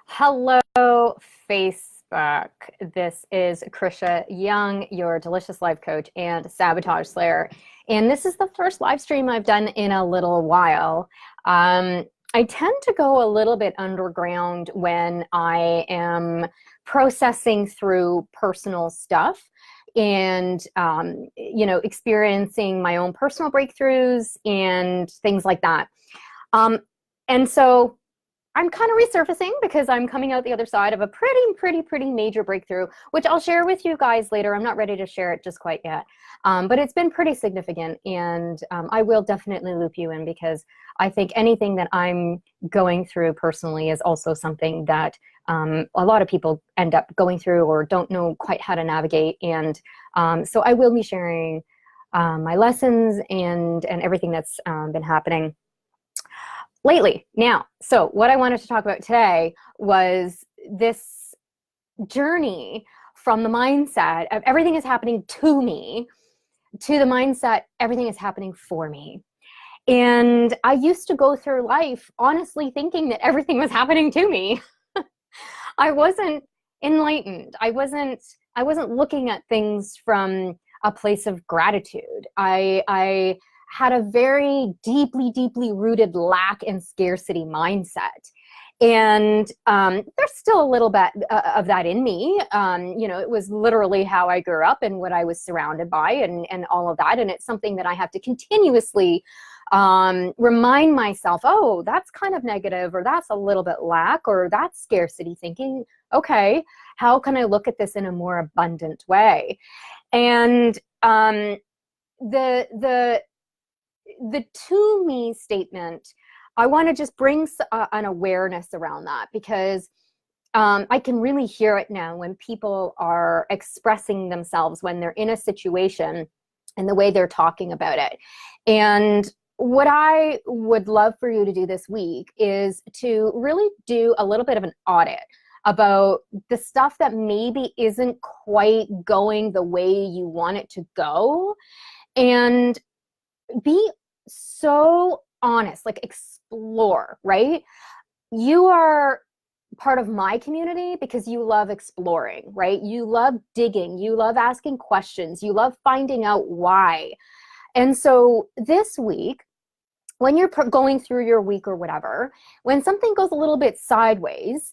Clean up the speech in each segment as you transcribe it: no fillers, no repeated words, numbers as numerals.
Hello, Facebook. This is Krisha Young, your delicious life coach and sabotage slayer. And this is the first live stream I've done in a little while. I tend to go a little bit underground when I am processing through personal stuff and, experiencing my own personal breakthroughs and things like that. Um, and so I'm kind of resurfacing because I'm coming out the other side of a pretty major breakthrough, which I'll share with you guys later. I'm not ready to share it just quite yet, but it's been pretty significant, and I will definitely loop you in because I think anything that I'm going through personally is also something that a lot of people end up going through or don't know quite how to navigate, and so I will be sharing my lessons and everything that's been happening lately. Now, so what I wanted to talk about today was this journey from the mindset of everything is happening to me to the mindset everything is happening for me. And I used to go through life honestly thinking that everything was happening to me. I wasn't enlightened. I wasn't looking at things from a place of gratitude. I had a very deeply rooted lack and scarcity mindset. And there's still a little bit of that in me. It was literally how I grew up and what I was surrounded by and all of that. And it's something that I have to continuously remind myself, oh, that's kind of negative, or that's a little bit lack, or that's scarcity thinking. Okay, how can I look at this in a more abundant way? And the to me statement, I want to just bring an awareness around that because I can really hear it now when people are expressing themselves when they're in a situation and the way they're talking about it. And what I would love for you to do this week is to really do a little bit of an audit about the stuff that maybe isn't quite going the way you want it to go, and be so honest, like explore, right? You are part of my community because you love exploring, right? You love digging, you love asking questions, you love finding out why. And so this week, when you're going through your week or whatever, when something goes a little bit sideways,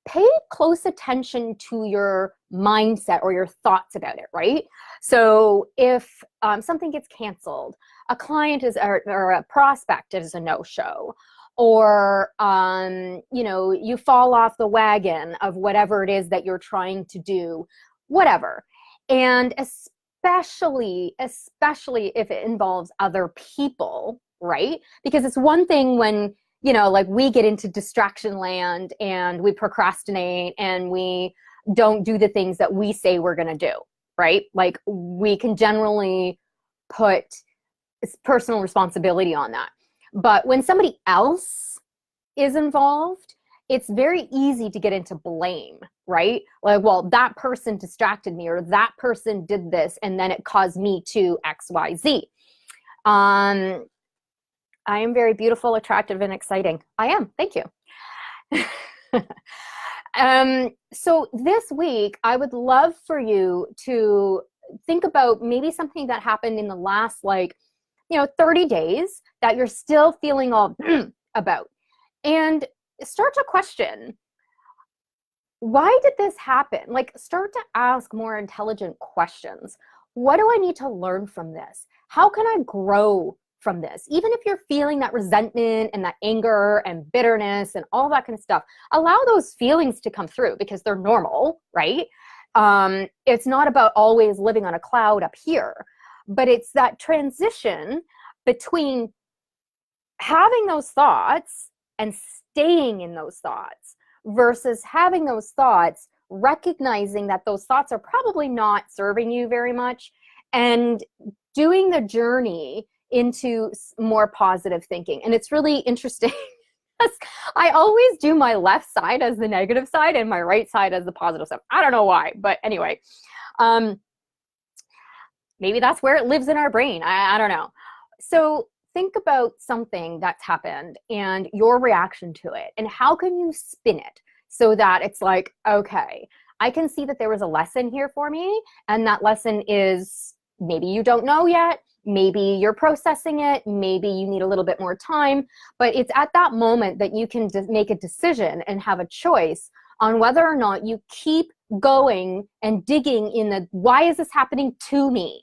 pay close attention to your mindset or your thoughts about it, right? So if something gets canceled, a client is or a prospect is a no-show, or you fall off the wagon of whatever it is that you're trying to do, whatever. And especially if it involves other people, right? Because it's one thing when like we get into distraction land and we procrastinate and we don't do the things that we say we're going to do, right? Like we can generally put personal responsibility on that. But when somebody else is involved, it's very easy to get into blame, right? Like, well, that person distracted me, or that person did this, and then it caused me to XYZ. I am very beautiful, attractive, and exciting. I am. Thank you. So this week, I would love for you to think about maybe something that happened in the last 30 days that you're still feeling all about. And start to question, why did this happen? Like, start to ask more intelligent questions. What do I need to learn from this? How can I grow from this? Even if you're feeling that resentment and that anger and bitterness and all that kind of stuff, allow those feelings to come through because they're normal, right? It's not about always living on a cloud up here, but it's that transition between having those thoughts and staying in those thoughts versus having those thoughts, recognizing that those thoughts are probably not serving you very much, and doing the journey into more positive thinking. And it's really interesting. I always do my left side as the negative side and my right side as the positive side. I don't know why, but anyway, maybe that's where it lives in our brain. I don't know. So think about something that's happened and your reaction to it, and how can you spin it? so that it's like, okay, I can see that there was a lesson here for me. And that lesson is, maybe you don't know yet. Maybe you're processing it. Maybe you need a little bit more time. But it's at that moment that you can make a decision and have a choice on whether or not you keep going and digging in the, why is this happening to me?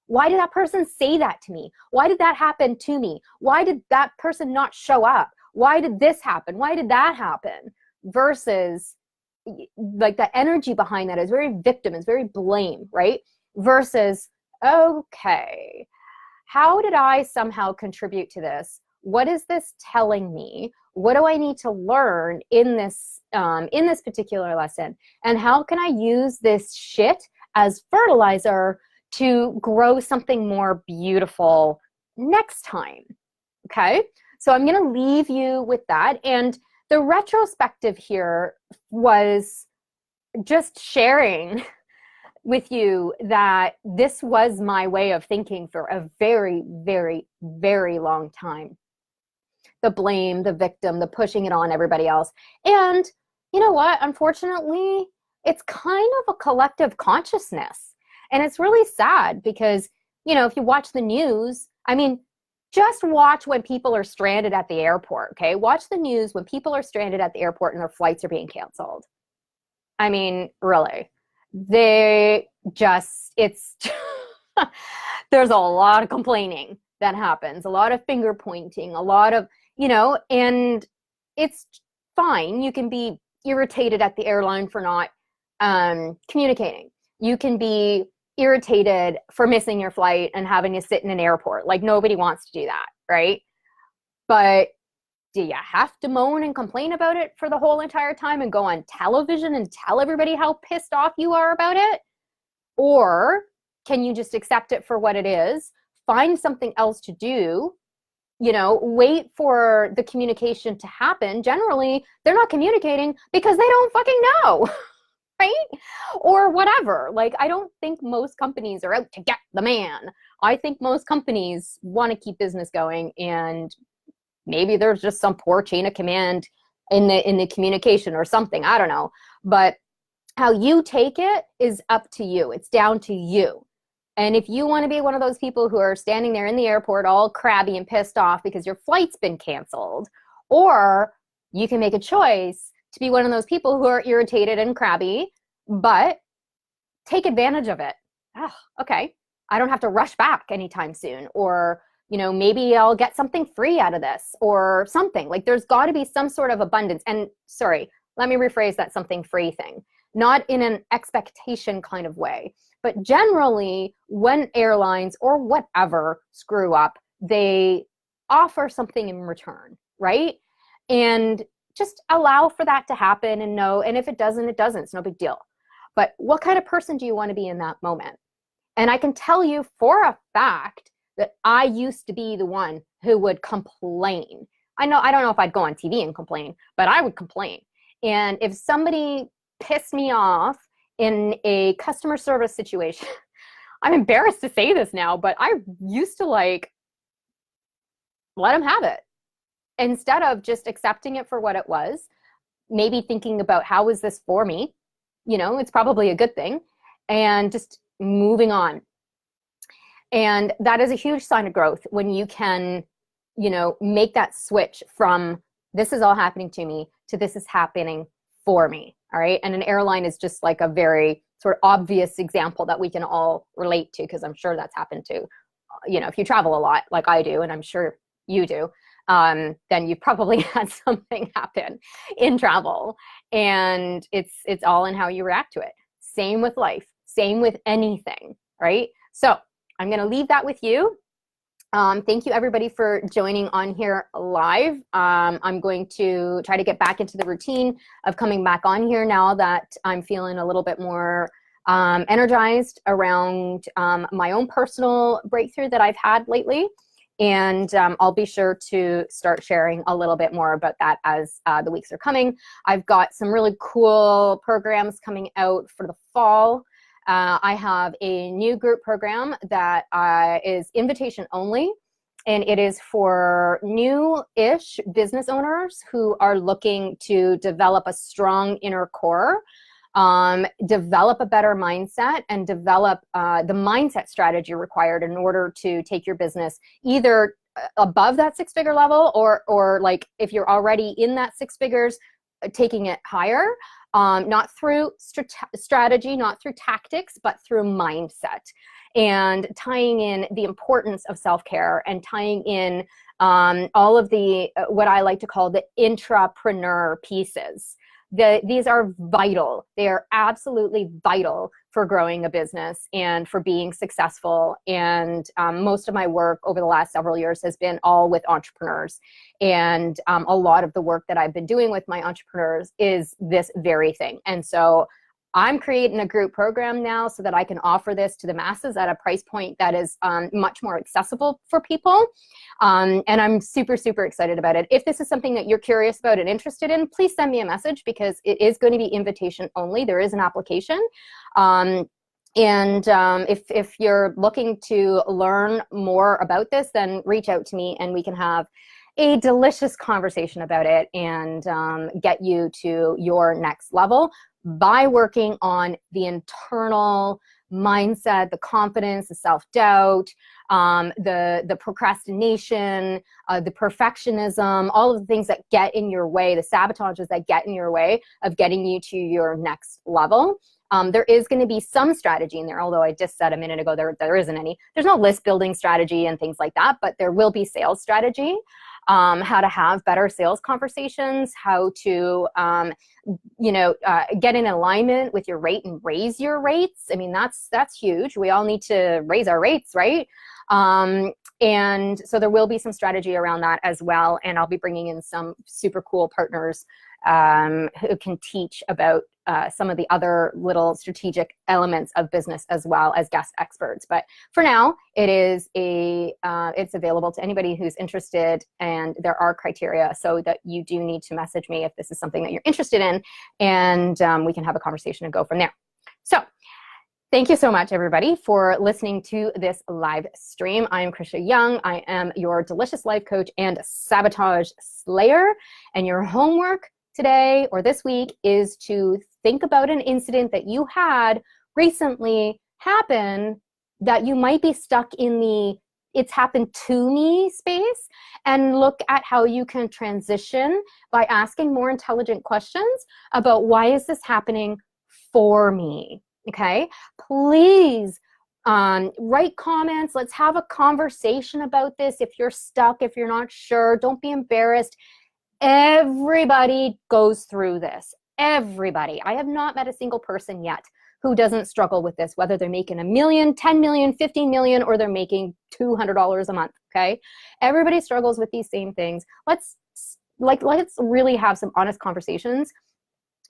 Why did that person say that to me? Why did that happen to me? Why did that person not show up? Why did this happen? Why did that happen? Versus, like, the energy behind that is very victim, it's very blame, right? Versus, okay, how did I somehow contribute to this? What is this telling me? What do I need to learn in this particular lesson? And how can I use this shit as fertilizer to grow something more beautiful next time? Okay, so I'm going to leave you with that. And the retrospective here was just sharing with you that this was my way of thinking for a very, very, very long time. The blame, the victim, the pushing it on everybody else. And you know what? Unfortunately, it's kind of a collective consciousness. And it's really sad because, you know, if you watch the news, I mean, just watch when people are stranded at the airport, okay? Watch the news when people are stranded at the airport and their flights are being canceled. I mean, really. They just, it's, there's a lot of complaining that happens, a lot of finger pointing, a lot of, you know, and it's fine. You can be irritated at the airline for not communicating. You can be irritated for missing your flight and having to sit in an airport. Like, nobody wants to do that, right? But do you have to moan and complain about it for the whole entire time and go on television and tell everybody how pissed off you are about it? Or can you just accept it for what it is, find something else to do, you know, wait for the communication to happen? Generally, they're not communicating because they don't fucking know, right? Or whatever. Like, I don't think most companies are out to get the man. I think most companies want to keep business going, and maybe there's just some poor chain of command in the communication or something. I don't know. But how you take it is up to you. It's down to you. And if you want to be one of those people who are standing there in the airport all crabby and pissed off because your flight's been canceled, or you can make a choice to be one of those people who are irritated and crabby, but take advantage of it. Oh, okay, I don't have to rush back anytime soon. Or, you know, maybe I'll get something free out of this or something. Like, there's got to be some sort of abundance. And sorry, let me rephrase that something free thing. Not in an expectation kind of way, but generally when airlines or whatever screw up, they offer something in return, right? And just allow for that to happen and know, and if it doesn't, it doesn't. It's no big deal. But what kind of person do you want to be in that moment? And I can tell you for a fact that I used to be the one who would complain. I don't know if I'd go on TV and complain, but I would complain. And if somebody pissed me off in a customer service situation, I'm embarrassed to say this now, but I used to, like, let them have it. Instead of just accepting it for what it was, maybe thinking about how is this for me? You know, it's probably a good thing, and just moving on. And that is a huge sign of growth when you can, you know, make that switch from this is all happening to me to this is happening for me. All right. And an airline is just like a very sort of obvious example that we can all relate to, because I'm sure that's happened to, you know, if you travel a lot like I do, and I'm sure you do, then you've probably had something happen in travel, and it's all in how you react to it. Same with life, same with anything, right? So I'm going to leave that with you. Thank you everybody for joining on here live. I'm going to try to get back into the routine of coming back on here now that I'm feeling a little bit more energized around my own personal breakthrough that I've had lately. And I'll be sure to start sharing a little bit more about that as the weeks are coming. I've got some really cool programs coming out for the fall. I have a new group program that is invitation only, and it is for new-ish business owners who are looking to develop a strong inner core, develop a better mindset, and develop the mindset strategy required in order to take your business either above that six-figure level, or like if you're already in that six figures, taking it higher, not through strategy, not through tactics, but through mindset, and tying in the importance of self-care, and tying in all of the what I like to call the intrapreneur pieces. These are vital. They are absolutely vital for growing a business and for being successful. And most of my work over the last several years has been all with entrepreneurs. And a lot of the work that I've been doing with my entrepreneurs is this very thing. And so I'm creating a group program now so that I can offer this to the masses at a price point that is much more accessible for people. And I'm super, super excited about it. If this is something that you're curious about and interested in, please send me a message, because it is going to be invitation only. There is an application. If you're looking to learn more about this, then reach out to me and we can have a delicious conversation about it and get you to your next level by working on the internal mindset, the confidence, the self-doubt, the procrastination, the perfectionism, all of the things that get in your way, the sabotages that get in your way of getting you to your next level. There is going to be some strategy in there, although I just said a minute ago there isn't any. There's no list building strategy and things like that, but there will be sales strategy. How to have better sales conversations, how to, get in alignment with your rate and raise your rates. I mean, that's huge. We all need to raise our rates, right? And so there will be some strategy around that as well. And I'll be bringing in some super cool partners who can teach about some of the other little strategic elements of business, as well as guest experts. But for now, it's available to anybody who's interested, and there are criteria, so that you do need to message me if this is something that you're interested in, and we can have a conversation and go from there. So thank you so much, everybody, for listening to this live stream. I am Krisha Young. I am your delicious life coach and sabotage slayer, and your homework today or this week is to think about an incident that you had recently happen that you might be stuck in the "it's happened to me" space, and look at how you can transition by asking more intelligent questions about, why is this happening for me? Okay, please write comments. Let's have a conversation about this. If you're stuck, if you're not sure, don't be embarrassed. Everybody goes through this. Everybody. I have not met a single person yet who doesn't struggle with this, whether they're making $1 million, 10 million, 15 million, or they're making $200 a month. Okay. Everybody struggles with these same things. Let's really have some honest conversations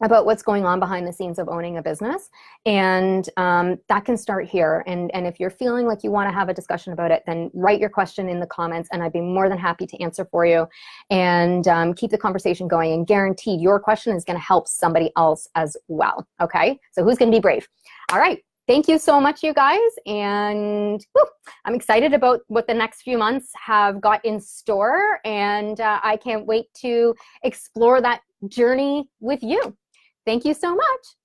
about what's going on behind the scenes of owning a business. And that can start here. And if you're feeling like you want to have a discussion about it, then write your question in the comments, and I'd be more than happy to answer for you, and keep the conversation going. And guaranteed your question is going to help somebody else as well. Okay, so who's going to be brave? All right. Thank you so much, you guys. And I'm excited about what the next few months have got in store. And I can't wait to explore that journey with you. Thank you so much.